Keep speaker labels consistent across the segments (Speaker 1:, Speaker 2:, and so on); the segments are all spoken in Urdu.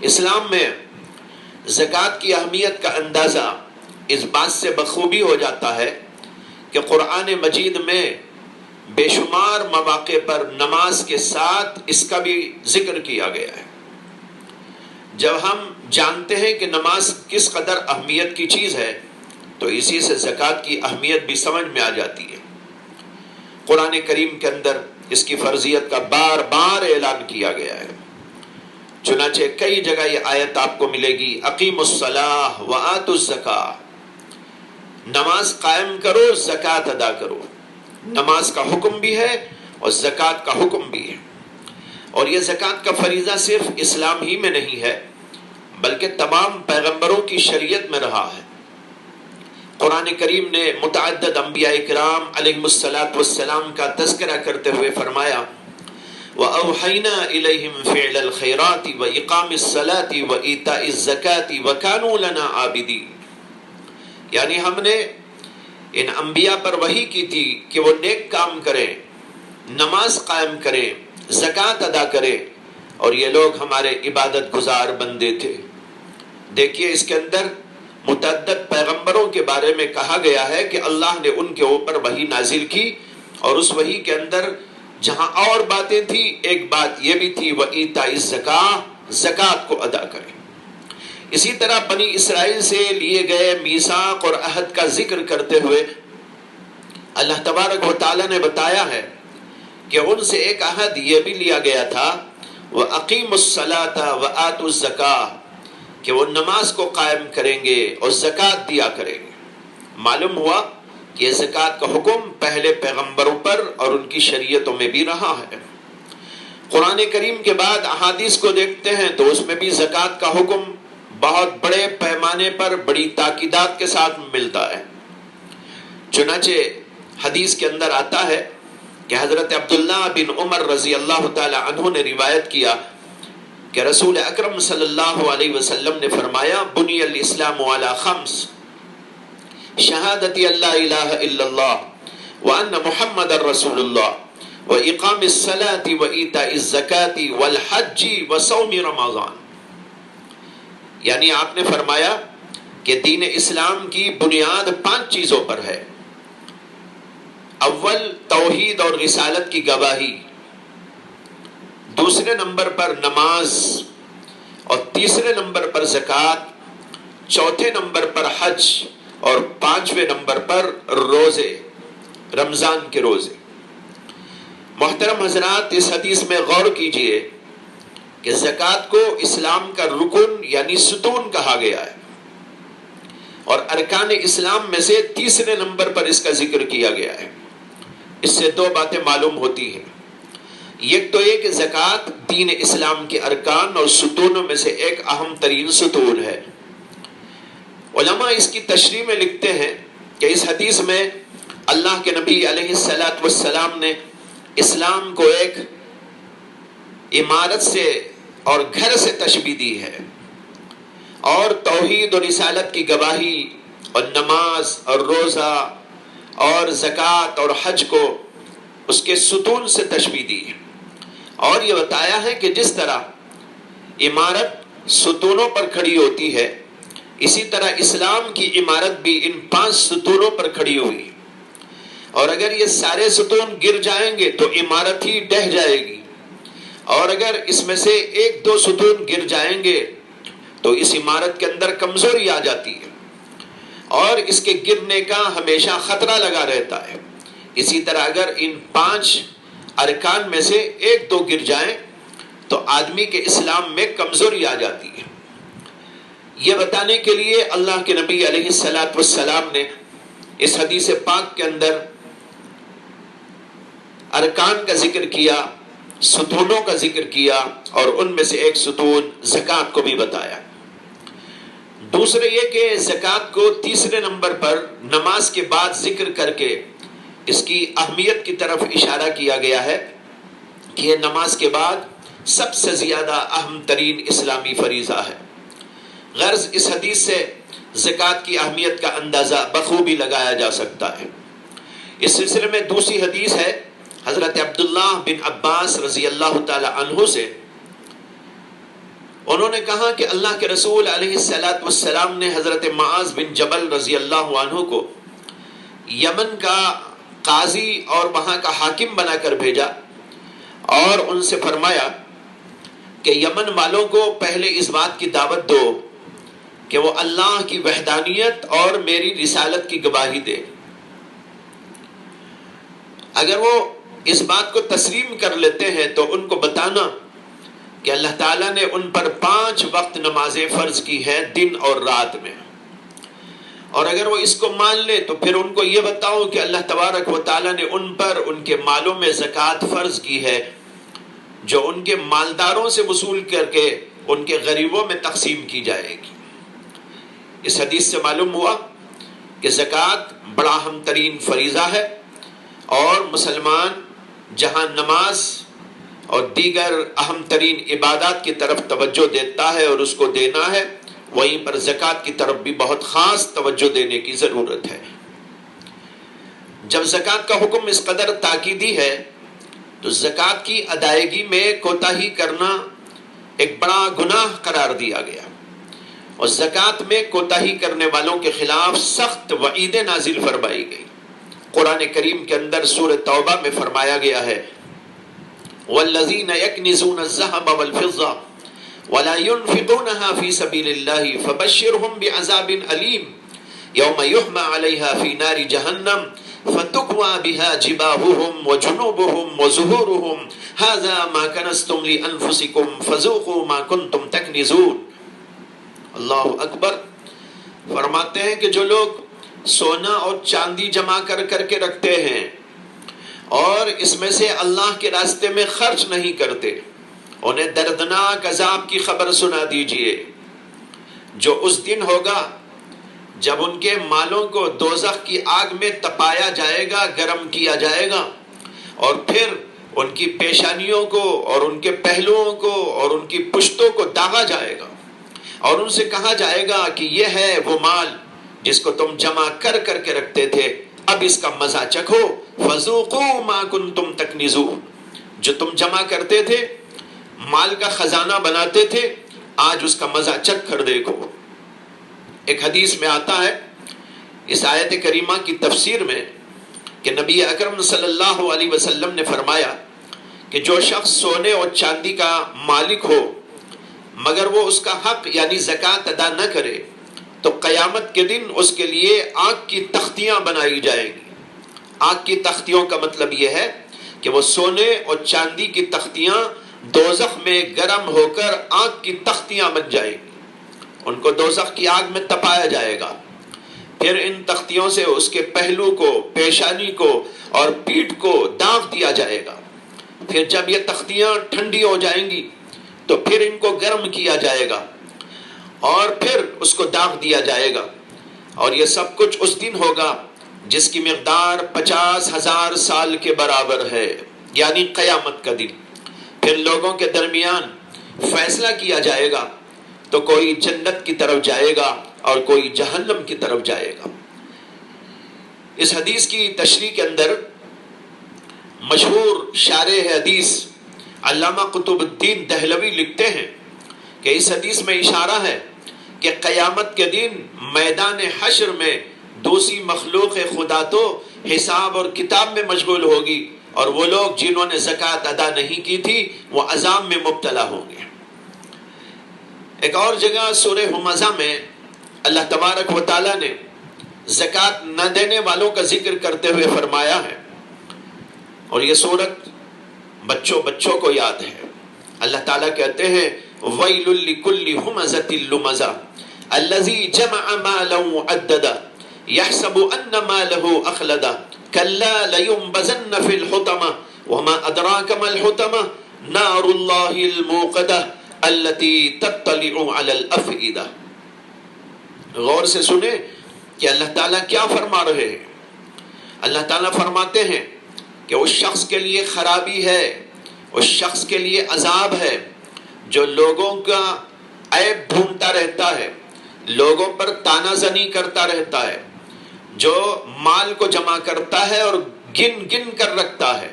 Speaker 1: اسلام میں زکوٰۃ کی اہمیت کا اندازہ اس بات سے بخوبی ہو جاتا ہے کہ قرآن مجید میں بے شمار مواقع پر نماز کے ساتھ اس کا بھی ذکر کیا گیا ہے۔ جب ہم جانتے ہیں کہ نماز کس قدر اہمیت کی چیز ہے تو اسی سے زکوٰۃ کی اہمیت بھی سمجھ میں آ جاتی ہے۔ قرآن کریم کے اندر اس کی فرضیت کا بار بار اعلان کیا گیا ہے۔ چنانچہ کئی جگہ یہ آیت آپ کو ملے گی، اقیموا الصلاۃ وآتوا الزکاۃ، نماز قائم کرو، زکوٰۃ ادا کرو۔ نماز کا حکم بھی ہے اور زکوٰۃ کا حکم بھی ہے، اور یہ زکوٰۃ کا فریضہ صرف اسلام ہی میں نہیں ہے بلکہ تمام پیغمبروں کی شریعت میں رہا ہے۔ قرآن کریم نے متعدد انبیاء کرام علیہم السلام کا تذکرہ کرتے ہوئے فرمایا، وَأَوْحَيْنَا إِلَيْهِمْ فِعْلَ الْخَيْرَاتِ وَإِقَامِ الصَّلَاةِ وَإِيتَاءِ الزَّكَاةِ وَكَانُوا لَنَا عَابِدِينَ، یعنی ہم نے ان انبیاء پر وحی کی تھی کہ وہ نیک کام کریں، نماز قائم کریں، زکوٰۃ ادا کریں، اور یہ لوگ ہمارے عبادت گزار بندے تھے۔ دیکھیے اس کے اندر متعدد پیغمبروں کے بارے میں کہا گیا ہے کہ اللہ نے ان کے اوپر وحی نازل کی، اور اس وحی کے اندر جہاں اور باتیں تھی ایک بات یہ بھی تھی وَإِيتَاءِ الزَّكَاةِ، زکوٰۃ کو ادا کریں۔ اسی طرح بنی اسرائیل سے لیے گئے میثاق اور عہد کا ذکر کرتے ہوئے اللہ تبارک و تعالی نے بتایا ہے کہ ان سے ایک عہد یہ بھی لیا گیا تھا وَأَقِيمُوا الصَّلَاةَ وَآتُوا الزَّكَاةَ، کہ وہ نماز کو قائم کریں گے اور زکوٰۃ دیا کریں گے۔ معلوم ہوا کہ یہ زکوٰۃ کا حکم پہلے پیغمبروں پر اور ان کی شریعتوں میں بھی رہا ہے۔ قرآن کریم کے بعد احادیث کو دیکھتے ہیں تو اس میں بھی زکوٰۃ کا حکم بہت بڑے پیمانے پر بڑی تاکیدات کے ساتھ ملتا ہے۔ چنانچہ حدیث کے اندر آتا ہے کہ حضرت عبداللہ بن عمر رضی اللہ تعالی عنہ نے روایت کیا کہ رسول اکرم صلی اللہ علیہ وسلم نے فرمایا، بنی الاسلام علی خمس، شہادت اللہ الہ الا اللہ وان محمد رسول اللہ واقام الصلاۃ وایتاء الزکاۃ والحج وصوم رمضان، یعنی آپ نے فرمایا کہ دین اسلام کی بنیاد 5 چیزوں پر ہے۔ اول توحید اور رسالت کی گواہی، دوسرے نمبر پر نماز، اور تیسرے نمبر پر زکوٰۃ، چوتھے نمبر پر حج، اور 5ویں نمبر پر روزے، رمضان کے روزے۔ محترم حضرات، اس حدیث میں غور کیجئے کہ زکوٰۃ کو اسلام کا رکن یعنی ستون کہا گیا ہے، اور ارکان اسلام میں سے تیسرے نمبر پر اس کا ذکر کیا گیا ہے۔ اس سے 2 باتیں معلوم ہوتی ہیں۔ ایک تو یہ کہ زکوٰۃ دین اسلام کے ارکان اور ستونوں میں سے ایک اہم ترین ستون ہے۔ علماء اس کی تشریح میں لکھتے ہیں کہ اس حدیث میں اللہ کے نبی علیہ السلام نے اسلام کو ایک عمارت سے اور گھر سے تشبیہ دی ہے، اور توحید اور رسالت کی گواہی اور نماز اور روزہ اور زکوٰۃ اور حج کو اس کے ستون سے تشبیہ دی ہے، اور یہ بتایا ہے کہ جس طرح عمارت ستونوں پر کھڑی ہوتی ہے اسی طرح اسلام کی عمارت بھی ان 5 ستونوں پر کھڑی ہوئی، اور اگر یہ سارے ستون گر جائیں گے تو عمارت ہی ڈہ جائے گی، اور اگر اس میں سے 1-2 ستون گر جائیں گے تو اس عمارت کے اندر کمزوری آ جاتی ہے اور اس کے گرنے کا ہمیشہ خطرہ لگا رہتا ہے۔ اسی طرح اگر ان 5 ارکان میں سے 1-2 گر جائیں تو آدمی کے اسلام میں کمزوری آ جاتی ہے۔ یہ بتانے کے لیے اللہ کے نبی علیہ السلام نے اس حدیث پاک کے اندر ارکان کا ذکر کیا، ستونوں کا ذکر کیا، اور ان میں سے ایک ستون زکوٰۃ کو بھی بتایا۔ دوسرے یہ کہ زکوٰۃ کو تیسرے نمبر پر نماز کے بعد ذکر کر کے اس کی اہمیت کی طرف اشارہ کیا گیا ہے کہ یہ نماز کے بعد سب سے زیادہ اہم ترین اسلامی فریضہ ہے۔ غرض اس حدیث سے زکوٰۃ کی اہمیت کا اندازہ بخوبی لگایا جا سکتا ہے۔ اس سلسلے میں دوسری حدیث ہے حضرت عبداللہ بن عباس رضی اللہ تعالی عنہ سے، انہوں نے کہا کہ اللہ کے رسول علیہ الصلوۃ والسلام نے حضرت معاذ بن جبل رضی اللہ عنہ کو یمن کا قاضی اور وہاں کا حاکم بنا کر بھیجا اور ان سے فرمایا کہ یمن والوں کو پہلے اس بات کی دعوت دو کہ وہ اللہ کی وحدانیت اور میری رسالت کی گواہی دے. اگر وہ اس بات کو تسلیم کر لیتے ہیں تو ان کو بتانا کہ اللہ تعالیٰ نے ان پر 5 وقت نمازیں فرض کی ہے دن اور رات میں. اور اگر وہ اس کو مان لے تو پھر ان کو یہ بتاؤ کہ اللہ تبارک و تعالیٰ نے ان پر ان کے مالوں میں زکوٰۃ فرض کی ہے جو ان کے مالداروں سے وصول کر کے ان کے غریبوں میں تقسیم کی جائے گی. اس حدیث سے معلوم ہوا کہ زکوٰۃ بڑا اہم ترین فریضہ ہے اور مسلمان جہاں نماز اور دیگر اہم ترین عبادات کی طرف توجہ دیتا ہے اور اس کو دینا ہے، وہیں پر زکوٰۃ کی طرف بھی بہت خاص توجہ دینے کی ضرورت ہے. جب زکوٰۃ کا حکم اس قدر تاکیدی ہے تو زکوٰۃ کی ادائیگی میں کوتاہی کرنا ایک بڑا گناہ قرار دیا گیا اور زکوٰۃ میں کوتاہی کرنے والوں کے خلاف سخت وعیدیں نازل فرمائی گئی. قرآن کریم کے اندر سورہ توبہ میں فرمایا گیا ہے وَالَّذِينَ يَكْنِزُونَ الذَّهَبَ وَالْفِضَّةَ وَلَا يُنْفِقُونَهَا فِي سَبِيلِ اللَّهِ فَبَشِّرْهُمْ بِعَذَابٍ أَلِيمٍ يَوْمَ يُحْمَى عَلَيْهَا فِي نَارِ جَهَنَّمَ فَتُكْوَى بِهَا جِبَاهُهُمْ وَجُنُوبُهُمْ وَظُهُورُهُمْ هَذَا مَا كَنَزْتُمْ لِأَنفُسِكُمْ فَذُوقُوا مَا كُنْتُمْ تَكْنِزُونَ. اللہ اکبر. فرماتے ہیں کہ جو لوگ سونا اور چاندی جمع کر کے رکھتے ہیں اور اس میں سے اللہ کے راستے میں خرچ نہیں کرتے، انہیں دردناک عذاب کی خبر سنا دیجئے جو اس دن ہوگا جب ان کے مالوں کو دوزخ کی آگ میں تپایا جائے گا، گرم کیا جائے گا اور پھر ان کی پیشانیوں کو اور ان کے پہلوؤں کو اور ان کی پشتوں کو داغا جائے گا اور ان سے کہا جائے گا کہ یہ ہے وہ مال جس کو تم جمع کر کے رکھتے تھے، اب اس کا مزہ چکھو. فَذُوقُوا مَا كُنْتُمْ تَكْنِزُونَ. جو تم جمع کرتے تھے، مال کا خزانہ بناتے تھے، آج اس کا مزہ چکھ کر دیکھو. ایک حدیث میں آتا ہے اس آیت کریمہ کی تفسیر میں کہ نبی اکرم صلی اللہ علیہ وسلم نے فرمایا کہ جو شخص سونے اور چاندی کا مالک ہو مگر وہ اس کا حق یعنی زکوٰۃ ادا نہ کرے تو قیامت کے دن اس کے لیے آگ کی تختیاں بنائی جائیں گی. آگ کی تختیوں کا مطلب یہ ہے کہ وہ سونے اور چاندی کی تختیاں دوزخ میں گرم ہو کر آگ کی تختیاں بن جائیں گی. ان کو دوزخ کی آگ میں تپایا جائے گا. پھر ان تختیوں سے اس کے پہلو کو، پیشانی کو اور پیٹھ کو داغ دیا جائے گا. پھر جب یہ تختیاں ٹھنڈی ہو جائیں گی تو پھر ان کو گرم کیا جائے گا اور پھر اس کو داغ دیا جائے گا. اور یہ سب کچھ اس دن ہوگا جس کی مقدار 50,000 سال کے برابر ہے، یعنی قیامت کا دن. پھر لوگوں کے درمیان فیصلہ کیا جائے گا تو کوئی جنت کی طرف جائے گا اور کوئی جہنم کی طرف جائے گا. اس حدیث کی تشریح کے اندر مشہور شارح حدیث علامہ قطب الدین دہلوی لکھتے ہیں کہ اس حدیث میں اشارہ ہے کہ قیامت کے دن میدان حشر میں دوسری مخلوق خدا تو حساب اور کتاب میں مشغول ہوگی اور وہ لوگ جنہوں نے زکوٰۃ ادا نہیں کی تھی وہ عذاب میں مبتلا ہوں گے. ایک اور جگہ سورہ ہمزہ میں اللہ تبارک و تعالیٰ نے زکوٰۃ نہ دینے والوں کا ذکر کرتے ہوئے فرمایا ہے اور یہ سورت بچوں کو یاد ہے. اللہ تعالیٰ کہتے ہیں وَيْلٌ لِكُلِّ هُمَزَةٍ لُمَزَةٍ الَّذِي جَمَعَ مَالًا وَعَدَّدَهُ يَحْسَبُ أَنَّ مَالَهُ أَخْلَدَهُ كَلَّا لَيُنبَذَنَّ فِي الْحُطَمَةِ وَمَا أَدْرَاكَ مَا الْحُطَمَةُ نَارُ اللَّهِ الْمُوقَدَةُ الَّتِي تَطَّلِعُ عَلَى الْأَفْئِدَةِ. غور سے سنیں کہ اللہ تعالیٰ کیا فرما رہے ہیں. اللہ تعالیٰ فرماتے ہیں کہ اس شخص کے لیے خرابی ہے، اس شخص کے لیے عذاب ہے جو لوگوں کا عیب ڈھونڈتا رہتا ہے، لوگوں پر تانا زنی کرتا رہتا ہے، جو مال کو جمع کرتا ہے اور گن کر رکھتا ہے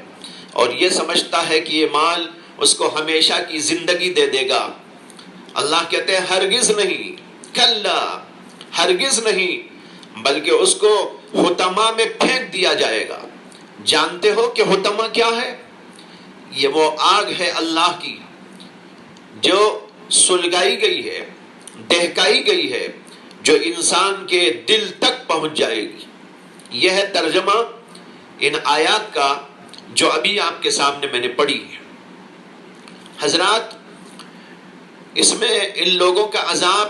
Speaker 1: اور یہ سمجھتا ہے کہ یہ مال اس کو ہمیشہ کی زندگی دے دے گا. اللہ کہتے ہیں ہرگز نہیں، کلا، ہرگز نہیں، بلکہ اس کو حطمہ میں پھینک دیا جائے گا۔ جانتے ہو کہ حطمہ کیا ہے؟ یہ وہ آگ ہے اللہ کی جو سلگائی گئی ہے، دہکائی گئی ہے، جو انسان کے دل تک پہنچ جائے گی۔ یہ ہے ترجمہ ان آیات کا جو ابھی آپ کے سامنے میں نے پڑھی ہے۔ حضرات، اس میں ان لوگوں کا عذاب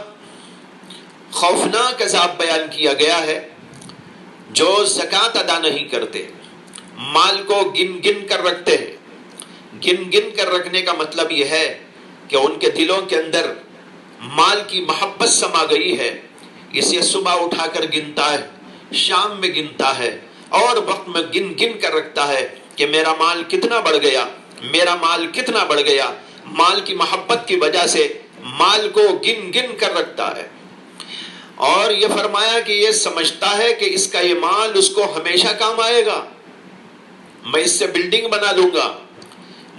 Speaker 1: خوفناک عذاب بیان کیا گیا ہے جو زکوٰۃ ادا نہیں کرتے، مال کو گن گن کر رکھتے ہیں۔ گن گن کر رکھنے کا مطلب یہ ہے کہ ان کے دلوں کے اندر مال کی محبت سما گئی ہے، اسے صبح اٹھا کر گنتا ہے، شام میں گنتا ہے، اور وقت میں گن گن کر رکھتا ہے کہ میرا مال کتنا بڑھ گیا، میرا مال کتنا بڑھ گیا۔ مال کی محبت کی وجہ سے مال کو گن گن کر رکھتا ہے، اور یہ فرمایا کہ یہ سمجھتا ہے کہ اس کا یہ مال اس کو ہمیشہ کام آئے گا، میں اس سے بلڈنگ بنا لوں گا،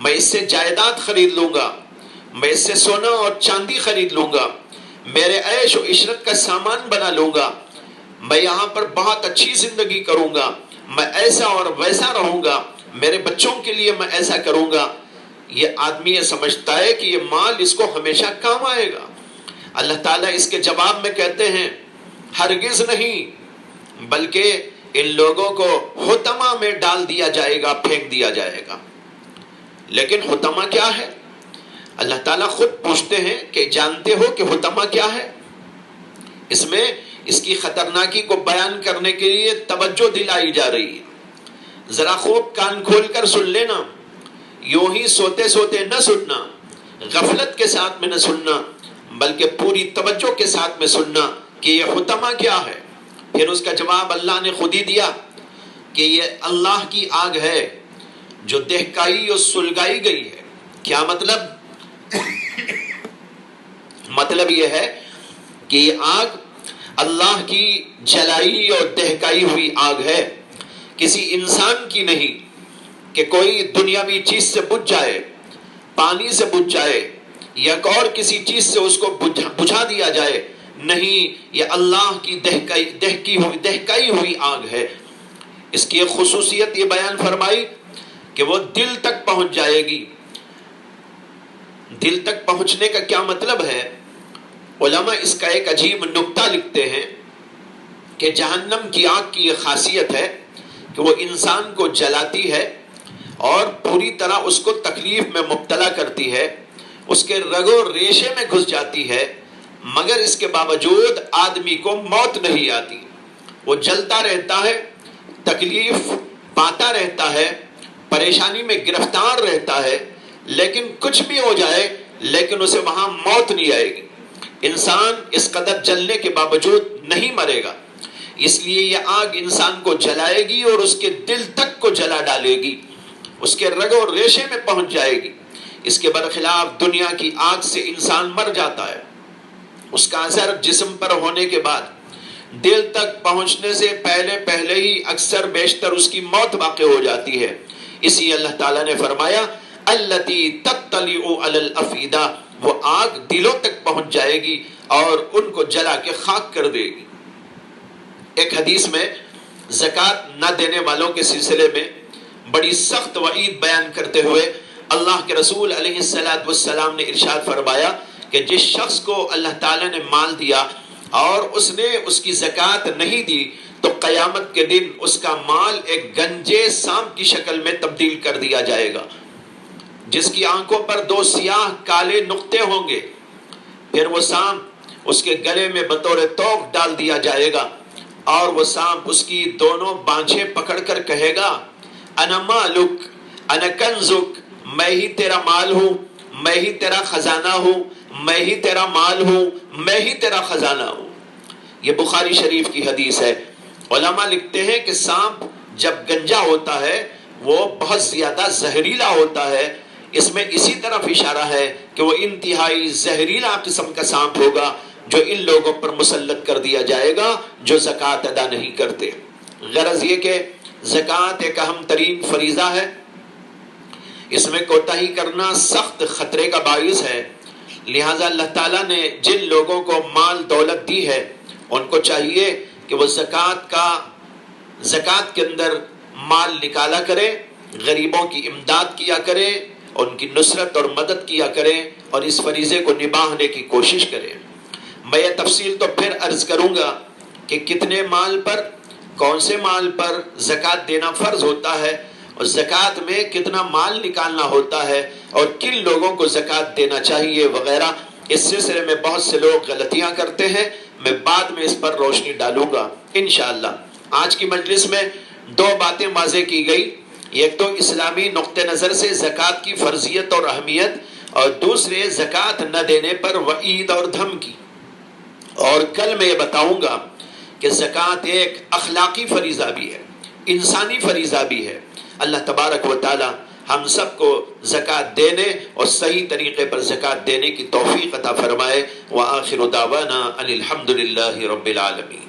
Speaker 1: میں اس سے جائیداد خرید لوں گا، میں اس سے سونا اور چاندی خرید لوں گا، میرے عیش و عشرت کا سامان بنا لوں گا، میں یہاں پر بہت اچھی زندگی کروں گا، میں ایسا اور ویسا رہوں گا، میرے بچوں کے لیے میں ایسا کروں گا۔ یہ آدمی یہ سمجھتا ہے کہ یہ مال اس کو ہمیشہ کام آئے گا۔ اللہ تعالیٰ اس کے جواب میں کہتے ہیں ہرگز نہیں، بلکہ ان لوگوں کو حطمہ میں ڈال دیا جائے گا، پھینک دیا جائے گا۔ لیکن حطمہ کیا ہے؟ اللہ تعالیٰ خود پوچھتے ہیں کہ جانتے ہو کہ حطمہ کیا ہے؟ اس میں اس کی خطرناکی کو بیان کرنے کے لیے توجہ دلائی جا رہی ہے۔ ذرا خوب کان کھول کر سن لینا، یوں ہی سوتے سوتے نہ سننا، غفلت کے ساتھ میں نہ سننا، بلکہ پوری توجہ کے ساتھ میں سننا کہ یہ حطمہ کیا ہے۔ پھر اس کا جواب اللہ نے خود ہی دیا کہ یہ اللہ کی آگ ہے جو دہکائی اور سلگائی گئی ہے۔ کیا مطلب؟ مطلب یہ ہے کہ یہ آگ اللہ کی جلائی اور دہکائی ہوئی آگ ہے، کسی انسان کی نہیں کہ کوئی دنیاوی چیز سے بجھ جائے، پانی سے بجھ جائے یا اور کسی چیز سے اس کو بجھا دیا جائے، نہیں، یہ اللہ کی دہکائی ہوئی آگ ہے۔ اس کی ایک خصوصیت یہ بیان فرمائی کہ وہ دل تک پہنچ جائے گی۔ دل تک پہنچنے کا کیا مطلب ہے؟ علماء اس کا ایک عجیب نکتہ لکھتے ہیں کہ جہنم کی آگ کی یہ خاصیت ہے کہ وہ انسان کو جلاتی ہے اور پوری طرح اس کو تکلیف میں مبتلا کرتی ہے، اس کے رگ و ریشے میں گھس جاتی ہے، مگر اس کے باوجود آدمی کو موت نہیں آتی۔ وہ جلتا رہتا ہے، تکلیف پاتا رہتا ہے، پریشانی میں گرفتار رہتا ہے، لیکن کچھ بھی ہو جائے لیکن اسے وہاں موت نہیں آئے گی۔ انسان اس قدر جلنے کے باوجود نہیں مرے گا، اس لیے یہ آگ انسان کو جلائے گی اور اس کے دل تک کو جلا ڈالے گی، اس کے رگ و ریشے میں پہنچ جائے گی۔ اس کے برخلاف دنیا کی آگ سے انسان مر جاتا ہے، اس کا اثر جسم پر ہونے کے بعد دل تک پہنچنے سے پہلے ہی اکثر بیشتر اس کی موت واقع ہو جاتی ہے۔ اسی اللہ تعالیٰ نے فرمایا التی تطلع علی الافئدہ، وہ آگ دلوں تک پہنچ جائے گی اور ان کو جلا کے خاک کر دے گی۔ ایک حدیث میں زکوٰۃ نہ دینے والوں کے سلسلے میں بڑی سخت وعید بیان کرتے ہوئے اللہ کے رسول علیہ السلام نے ارشاد فرمایا کہ جس شخص کو اللہ تعالیٰ نے مال دیا اور اس نے اس کی زکوٰۃ نہیں دی تو قیامت کے دن اس کا مال ایک گنجے سانپ کی شکل میں تبدیل کر دیا جائے گا، جس کی آنکھوں پر 2 سیاہ کالے نقطے ہوں گے۔ پھر وہ سانپ اس کے گلے میں بطور توق ڈال دیا جائے گا اور وہ سانپ اس کی دونوں بانجھیں پکڑ کر کہے گا انا مالک انا کنزک، میں ہی تیرا مال ہوں، میں ہی تیرا خزانہ ہوں، میں ہی تیرا مال ہوں، میں ہی تیرا خزانہ ہوں۔ یہ بخاری شریف کی حدیث ہے۔ علماء لکھتے ہیں کہ سانپ جب گنجا ہوتا ہے وہ بہت زیادہ زہریلا ہوتا ہے، اس میں اسی طرف اشارہ ہے کہ وہ انتہائی زہریلا قسم کا سانپ ہوگا جو ان لوگوں پر مسلط کر دیا جائے گا جو زکوٰۃ ادا نہیں کرتے۔ غرض یہ کہ زکوٰۃ ایک اہم ترین فریضہ ہے، اس میں کوتاہی کرنا سخت خطرے کا باعث ہے، لہٰذا اللہ تعالیٰ نے جن لوگوں کو مال دولت دی ہے ان کو چاہیے کہ وہ زکوٰۃ کے اندر مال نکالا کرے، غریبوں کی امداد کیا کرے، ان کی نصرت اور مدد کیا کرے اور اس فریضے کو نبھانے کی کوشش کرے۔ میں یہ تفصیل تو پھر عرض کروں گا کہ کتنے مال پر، کون سے مال پر زکوٰۃ دینا فرض ہوتا ہے اور زکوٰۃ میں کتنا مال نکالنا ہوتا ہے اور کن لوگوں کو زکوٰۃ دینا چاہیے وغیرہ۔ اس سلسلے میں بہت سے لوگ غلطیاں کرتے ہیں، میں بعد میں اس پر روشنی ڈالوں گا انشاءاللہ۔ آج کی مجلس میں دو باتیں واضح کی گئی، ایک تو اسلامی نقطہ نظر سے زکوٰۃ کی فرضیت اور اہمیت، اور دوسرے زکوٰۃ نہ دینے پر وعید اور دھمکی۔ اور کل میں یہ بتاؤں گا کہ زکوٰۃ ایک اخلاقی فریضہ بھی ہے، انسانی فریضہ بھی ہے۔ اللہ تبارک و تعالی ہم سب کو زکوٰۃ دینے اور صحیح طریقے پر زکوٰۃ دینے کی توفیق عطا فرمائے۔ وآخر دعوانا ان الحمد للہ رب العالمین۔